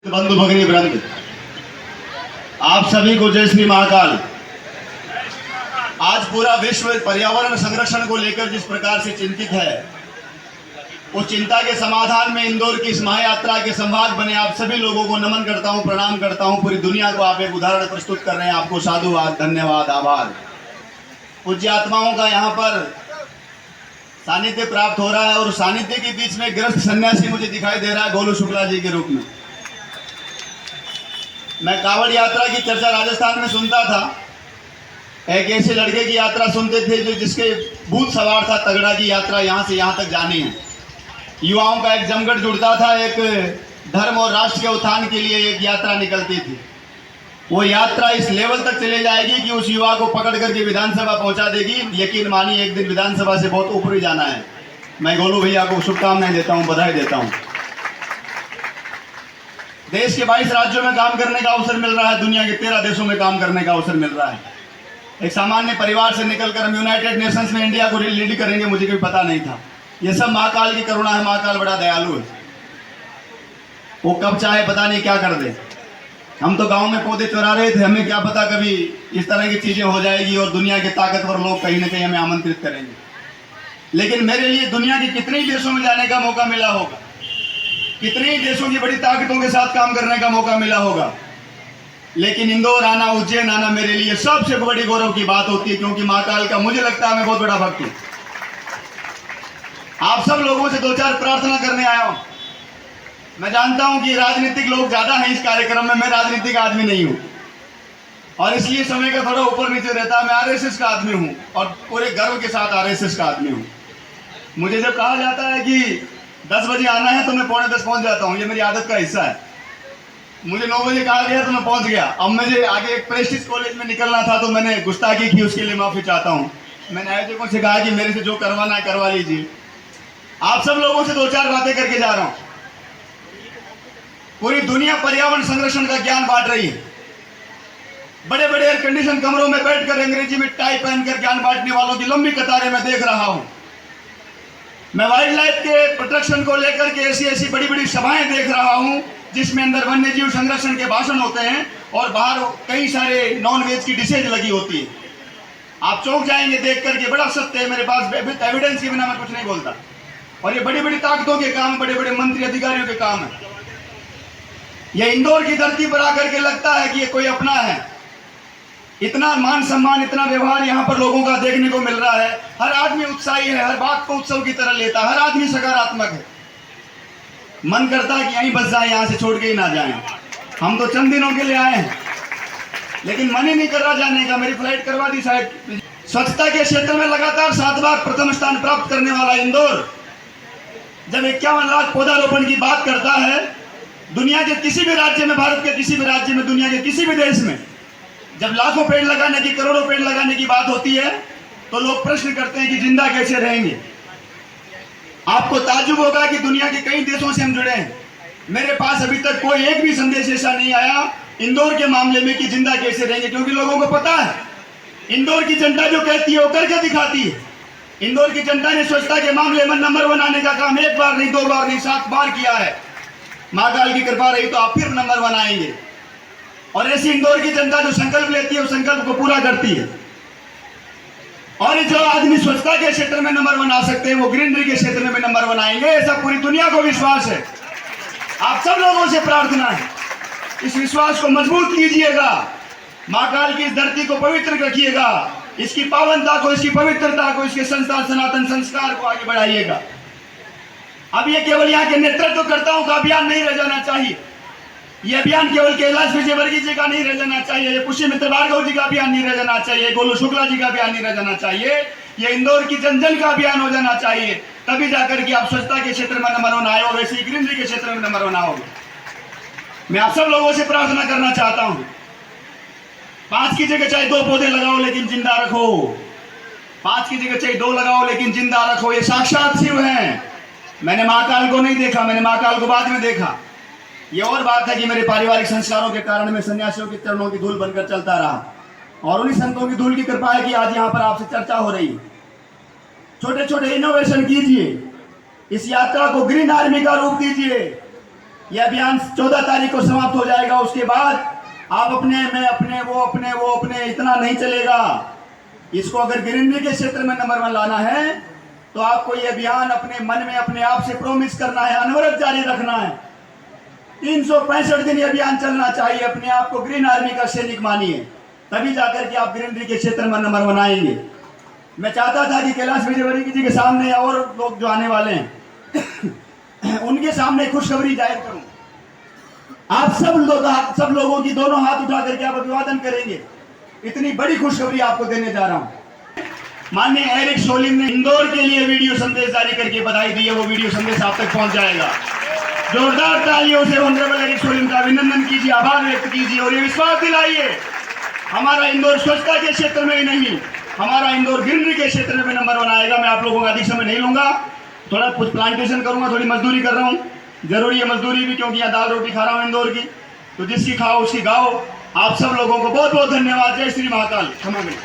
बंधु भगिनी वृंद, आप सभी को जय श्री महाकाल। आज पूरा विश्व पर्यावरण संरक्षण को लेकर जिस प्रकार से चिंतित है, वो चिंता के समाधान में इंदौर की इस महायात्रा के संवाद बने आप सभी लोगों को नमन करता हूं, प्रणाम करता हूं। पूरी दुनिया को आप एक उदाहरण प्रस्तुत कर रहे हैं, आपको साधुवाद, धन्यवाद, आभार। पूज्य आत्माओं का यहाँ पर सानिध्य प्राप्त हो रहा है और सानिध्य के बीच में ग्रस्त सन्यासी मुझे दिखाई दे रहा है गोलू शुक्ला जी के रूप में। मैं कावड़ यात्रा की चर्चा राजस्थान में सुनता था। एक ऐसे लड़के की यात्रा सुनते थे जो जिसके भूत सवार था तगड़ा की यात्रा यहाँ से यहाँ तक जानी है। युवाओं का एक जमघट जुड़ता था, एक धर्म और राष्ट्र के उत्थान के लिए एक यात्रा निकलती थी। वो यात्रा इस लेवल तक चले जाएगी कि उस युवा को पकड़ करके विधानसभा पहुंचा देगी। यकीन मानिए एक दिन विधानसभा से बहुत ऊपर ही जाना है। मैं गोलू भैया को शुभकामनाएं देता हूं, बधाई देता हूं। देश के 22 राज्यों में काम करने का अवसर मिल रहा है, दुनिया के 13 देशों में काम करने का अवसर मिल रहा है। एक सामान्य परिवार से निकलकर हम यूनाइटेड नेशंस में इंडिया को लीड करेंगे, मुझे कोई पता नहीं था। यह सब महाकाल की करुणा है। महाकाल बड़ा दयालु है, वो कब चाहे पता नहीं क्या कर दे। हम तो गांव में पौधे चुरा रहे थे, हमें क्या पता कभी इस तरह की चीजें हो जाएगी और दुनिया के ताकतवर लोग कहीं ना कहीं हमें आमंत्रित करेंगे। लेकिन मेरे लिए दुनिया के कितने ही देशों में जाने का मौका मिला होगा, कितने ही देशों की बड़ी ताकतों के साथ काम करने का मौका मिला होगा, लेकिन इंदौर आना, उज्जैन आना मेरे लिए सबसे बड़ी गौरव की बात होती है, क्योंकि महाकाल का मुझे लगता है मैं बहुत बड़ा भक्त हूं। आप सब लोगों से 2-4 प्रार्थना करने आया हूं। मैं जानता हूं कि राजनीतिक लोग ज्यादा हैं इस कार्यक्रम में, मैं राजनीतिक आदमी नहीं हूं और इसलिए समय का थोड़ा ऊपर नीचे रहता है। मैं आरएसएस का आदमी हूं और पूरे गर्व के साथ आरएसएस का आदमी हूं। मुझे जब कहा जाता है कि 10 बजे आना है तो मैं 9:45 पहुंच जाता हूं, ये मेरी आदत का हिस्सा है। मुझे 9 बजे कहा गया तो मैं पहुंच गया। अब मुझे आगे एक प्रेस्टिज कॉलेज में निकलना था तो मैंने गुस्ताखी की, उसके लिए माफी चाहता हूं। मैंने आयोजकों से कहा कि मेरे से जो करवाना है करवा लीजिए। आप सब लोगों से 2-4 बातें करके जा रहा हूं। पूरी दुनिया पर्यावरण संरक्षण का ज्ञान बांट रही है। बड़े बड़े एयर कंडीशन कमरों में बैठकर अंग्रेजी में टाई पहनकर ज्ञान बांटने वालों की लंबी कतारें मैं देख रहा हूं। मैं वाइल्ड लाइफ के प्रोटेक्शन को लेकर के ऐसी बड़ी बड़ी सभाएं देख रहा हूं जिसमें अंदर वन्य जीव संरक्षण के भाषण होते हैं और बाहर कई सारे नॉन वेज की डिशेज लगी होती है। आप चौंक जाएंगे देख करके, बड़ा सत्य है। मेरे पास एविडेंस के बिना मैं कुछ नहीं बोलता। और ये बड़ी बड़ी ताकतों के काम, बड़े बड़े मंत्री अधिकारियों के काम है। ये इंदौर की धरती पर आकर के लगता है कि ये कोई अपना है। इतना मान सम्मान, इतना व्यवहार यहाँ पर लोगों का देखने को मिल रहा है। हर आदमी उत्साही है, हर बात को उत्सव की तरह लेता है, हर आदमी सकारात्मक है। मन करता है कि यहीं बस जाए, यहाँ से छोड़ के ही ना जाएं। हम तो चंद दिनों के लिए आए हैं, लेकिन मन ही नहीं कर रहा जाने का। मेरी फ्लाइट करवा दी शायद। स्वच्छता के क्षेत्र में लगातार 7 बार प्रथम स्थान प्राप्त करने वाला इंदौर जब 51 लाख पौधारोपण की बात करता है, दुनिया के किसी भी राज्य में, भारत के किसी भी राज्य में, दुनिया के किसी भी देश में जब लाखों पेड़ लगाने की, करोड़ों पेड़ लगाने की बात होती है तो लोग प्रश्न करते हैं कि जिंदा कैसे रहेंगे। आपको ताज्जुब होगा कि दुनिया के कई देशों से हम जुड़े हैं। मेरे पास अभी तक कोई एक भी संदेश ऐसा नहीं आया इंदौर के मामले में कि जिंदा कैसे रहेंगे, क्योंकि लोगों को पता है इंदौर की जनता जो कहती है वो करके दिखाती है। इंदौर की जनता ने स्वच्छता के मामले में नंबर 1 आने का काम 1 बार नहीं, 2 बार नहीं, 7 बार किया है। महाकाल की कृपा रही तो आप फिर नंबर 1 आएंगे। और ऐसी इंदौर की जनता जो संकल्प लेती है, उस संकल्प को पूरा करती है। और जो आदमी स्वच्छता के क्षेत्र में नंबर 1 आ सकते हैं, वो ग्रीनरी के क्षेत्र में भी नंबर 1 आएंगे। ऐसा पूरी दुनिया को विश्वास है। आप सब लोगों से प्रार्थना है, इस विश्वास को मजबूत कीजिएगा। महाकाल की इस धरती को पवित्र रखिएगा, इसकी पावनता को, इसकी पवित्रता को, इसके संस्कार, सनातन संस्कार को आगे बढ़ाइएगा। अब ये केवल यहाँ के नेतृत्वकर्ताओं का अभियान नहीं रह जाना चाहिए। ये अभियान केवल कैलाश विजयवर्गीय जी का नहीं रह जाना चाहिए, ये पुष्यमित्र भार्गव जी का अभियान नहीं रह जाना चाहिए, गोलू शुक्ला जी का अभियान नहीं रह जाना चाहिए। ये इंदौर की जन जन का अभियान हो जाना चाहिए। तभी जाकर के आप स्वच्छता के क्षेत्र में नंबर 1 आए हो, वैसे ही ग्रीनरी के क्षेत्र में नंबर 1 आओगे। मैं आप सब लोगों से प्रार्थना करना चाहता हूं, 5 की जगह चाहे 2 पौधे लगाओ लेकिन जिंदा रखो। 5 की जगह चाहे 2 लगाओ लेकिन जिंदा रखो। ये साक्षात शिव हैं। मैंने महाकाल को नहीं देखा, मैंने महाकाल को बाद में देखा। ये और बात है कि मेरे पारिवारिक संस्कारों के कारण मैं सन्यासियों के चरणों की धूल बनकर चलता रहा और उन्हीं संतों की धूल की कृपा है कि आज यहाँ पर आपसे चर्चा हो रही है। छोटे छोटे इनोवेशन कीजिए, इस यात्रा को ग्रीन आर्मी का रूप दीजिए। यह अभियान 14 तारीख को समाप्त हो जाएगा। उसके बाद आप अपने, मैं अपने, वो अपने, इतना नहीं चलेगा। इसको अगर गिरिंडी के क्षेत्र में नंबर 1 लाना है तो आपको यह अभियान अपने मन में अपने आप से प्रॉमिस करना है, अनवरत जारी रखना है। 365 दिन यह अभियान चलना चाहिए। अपने आप को ग्रीन आर्मी का सैनिक मानिए, तभी जाकर के आप गिरिंडी के क्षेत्र में नंबर 1 आएंगे। मैं चाहता था कि कैलाश विजयवर्गीय जी के सामने और लोग जो आने वाले हैं उनके सामने खुशखबरी जाहिर करूं। आप सब लोगों की दोनों हाथ उठा करके आप अभिवादन करेंगे। इतनी बड़ी खुशखबरी आपको देने जा रहा हूं। माननीय एरिक सोलिन ने इंदौर के लिए वीडियो संदेश जारी करके बधाई दी है। वो वीडियो संदेश आप तक पहुंच जाएगा। जोरदार तालियों से ऑनरेबल एरिक सोलिन का अभिनंदन कीजिए, आभार व्यक्त कीजिए और ये विश्वास दिलाइए हमारा इंदौर स्वच्छता के क्षेत्र में ही नहीं, हमारा इंदौर गिरिंडी के क्षेत्र में भी नंबर 1 आएगा। मैं आप लोगों का अधिक समय नहीं लूंगा, थोड़ा कुछ प्लांटेशन करूंगा, थोड़ी मजदूरी कर रहा हूं, जरूरी है मजदूरी भी, क्योंकि यहाँ दाल रोटी खा रहा हूं इंदौर की। तो जिसकी खाओ उसकी गाओ। आप सब लोगों को बहुत बहुत धन्यवाद। जय श्री महाकाल। क्षमा करें।